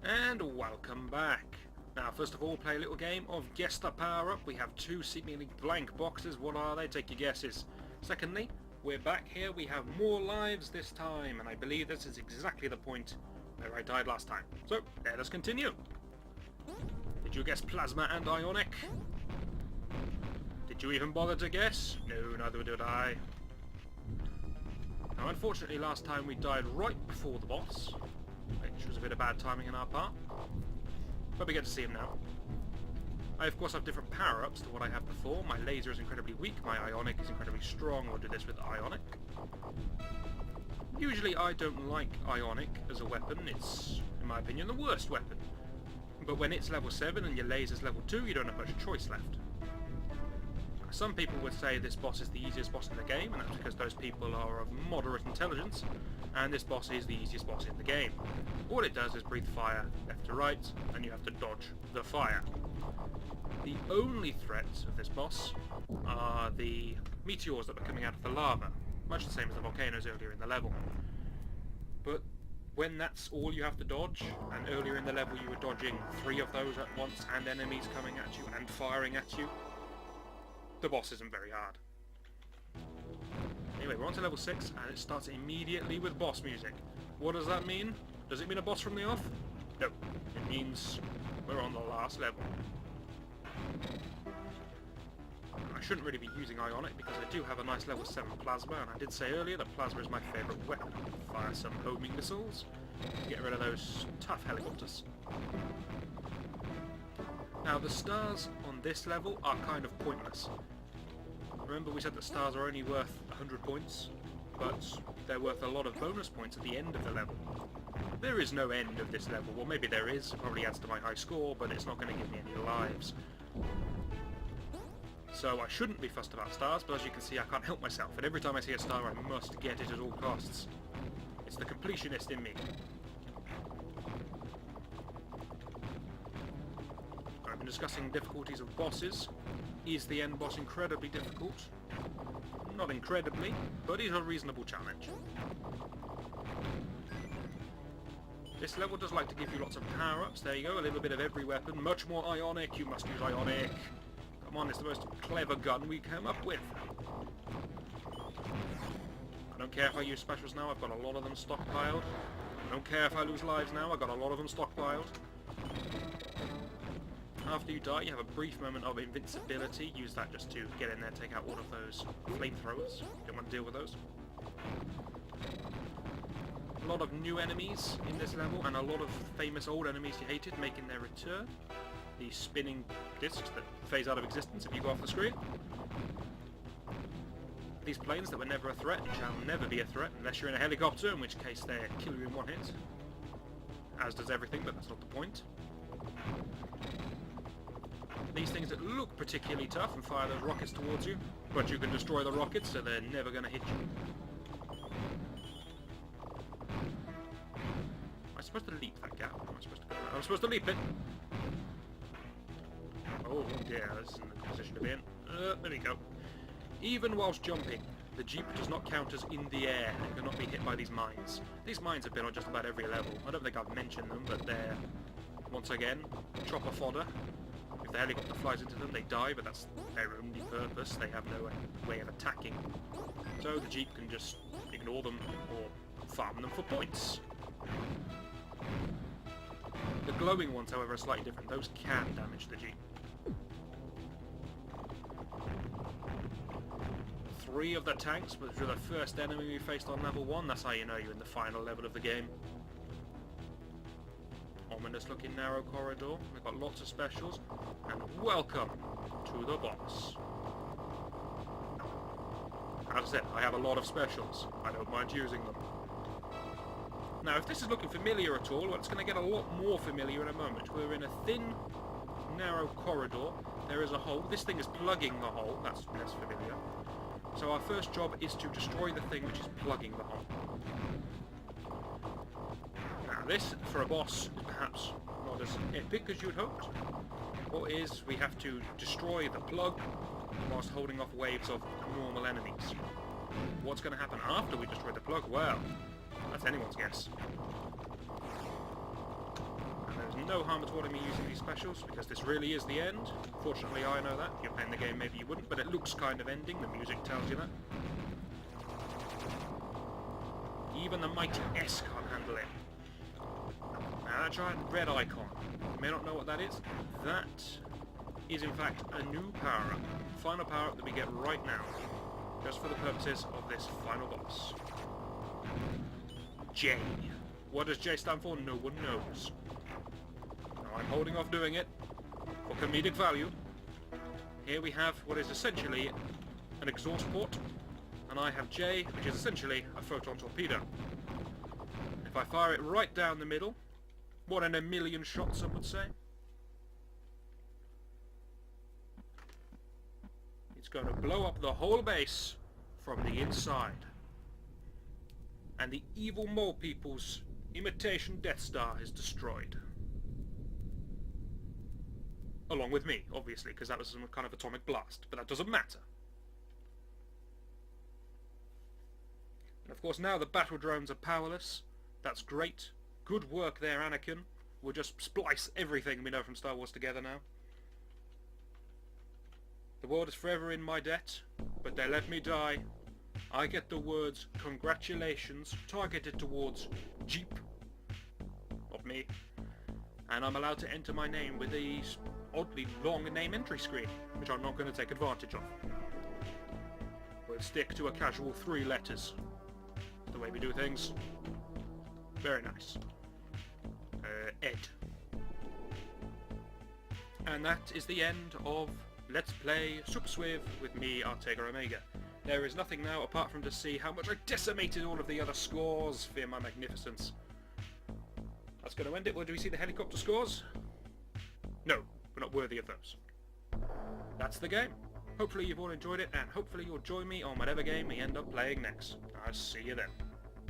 And welcome back. Now, first of all, play a little game of Guess the Power Up. We have two seemingly blank boxes. What are they? Take your guesses. Secondly, we're back here. We have more lives this time, and I believe this is exactly the point where I died last time. So, let us continue. Did you guess Plasma and Ionic? Did you even bother to guess? No, neither did I. Now, unfortunately, last time we died right before the boss, which was a bit of bad timing on our part. But we get to see him now. I, of course, have different power-ups to what I had before. My laser is incredibly weak, my Ionic is incredibly strong. We'll do this with Ionic. Usually I don't like Ionic as a weapon. It's, in my opinion, the worst weapon. But when it's level 7 and your laser's level 2, you don't have much choice left. Some people would say this boss is the easiest boss in the game, and that's because those people are of moderate intelligence, and this boss is the easiest boss in the game. All it does is breathe fire left to right, and you have to dodge the fire. The only threats of this boss are the meteors that were coming out of the lava, much the same as the volcanoes earlier in the level. But when that's all you have to dodge, and earlier in the level you were dodging 3 of those at once, and enemies coming at you and firing at you, the boss isn't very hard. Anyway, we're on to level 6, and it starts immediately with boss music. What does that mean? Does it mean a boss from the off? No. It means we're on the last level. I shouldn't really be using Ionic because I do have a nice level 7 Plasma, and I did say earlier that Plasma is my favourite weapon. Fire some homing missiles, get rid of those tough helicopters. Now, the stars on this level are kind of pointless. Remember we said that stars are only worth 100 points, but they're worth a lot of bonus points at the end of the level. There is no end of this level. Well, maybe there is. It probably adds to my high score, but it's not going to give me any lives. So I shouldn't be fussed about stars, but as you can see I can't help myself, and every time I see a star I must get it at all costs. It's the completionist in me. I've been discussing difficulties of bosses. Is the end boss incredibly difficult? Not incredibly, but it's a reasonable challenge. This level does like to give you lots of power-ups. There you go, a little bit of every weapon. Much more Ionic, you must use Ionic. Come on, it's the most clever gun we came up with. I don't care if I use specials now, I've got a lot of them stockpiled. I don't care if I lose lives now, I've got a lot of them stockpiled. After you die, you have a brief moment of invincibility. Use that just to get in there, take out all of those flamethrowers. Don't want to deal with those. A lot of new enemies in this level, and a lot of famous old enemies you hated making their return. These spinning discs that phase out of existence if you go off the screen. These planes that were never a threat and shall never be a threat unless you're in a helicopter, in which case they kill you in one hit. As does everything, but that's not the point. These things that look particularly tough and fire those rockets towards you, but you can destroy the rockets so they're never going to hit you. Am I supposed to leap that gap? Am I supposed to go around? I'm supposed to leap it! Oh dear, this isn't the position to be in. There we go. Even whilst jumping, the Jeep does not count as in the air and cannot be hit by these mines. These mines have been on just about every level. I don't think I've mentioned them, but they're, once again, chopper fodder. If the helicopter flies into them, they die, but that's their only purpose. They have no way of attacking. So the Jeep can just ignore them or farm them for points. The glowing ones, however, are slightly different. Those can damage the Jeep. 3 of the tanks, which were the first enemy we faced on level 1. That's how you know you're in the final level of the game. Ominous looking narrow corridor. We've got lots of specials, and welcome to the boss. As I said, I have a lot of specials. I don't mind using them. Now, if this is looking familiar at all, well, it's going to get a lot more familiar in a moment. We're in a thin, narrow corridor. There is a hole. This thing is plugging the hole. That's less familiar. So our first job is to destroy the thing which is plugging the hole. Now this, for a boss, is perhaps not as epic as you'd hoped. What is, we have to destroy the plug whilst holding off waves of normal enemies. What's going to happen after we destroy the plug? Well, that's anyone's guess. And no harm at all in me using these specials, because this really is the end. Fortunately, I know that. If you're playing the game, maybe you wouldn't, but it looks kind of ending. The music tells you that. Even the mighty S can't handle it. Now, that giant red icon, you may not know what that is. That is, in fact, a new power-up. Final power-up that we get right now, just for the purposes of this final boss. J. What does J stand for? No one knows. Now, I'm holding off doing it for comedic value. Here we have what is essentially an exhaust port, and I have J, which is essentially a photon torpedo. If I fire it right down the middle, 1 in a million shots, some would say, it's going to blow up the whole base from the inside. And the evil mole people's imitation Death Star is destroyed. Along with me, obviously, because that was some kind of atomic blast, but that doesn't matter. And of course now the battle drones are powerless. That's great. Good work there, Anakin. We'll just splice everything we know from Star Wars together now. The world is forever in my debt, but they let me die. I get the words congratulations targeted towards Jeep, not me, and I'm allowed to enter my name with a oddly long name entry screen, which I'm not going to take advantage of. We'll stick to a casual 3 letters. The way we do things. Very nice. Ed. And that is the end of Let's Play Super Swiv with me, Artega Omega. There is nothing now apart from to see how much I decimated all of the other scores via my magnificence. That's going to end it. Well, do we see the helicopter scores? No, we're not worthy of those. That's the game. Hopefully you've all enjoyed it, and hopefully you'll join me on whatever game we end up playing next. I'll see you then.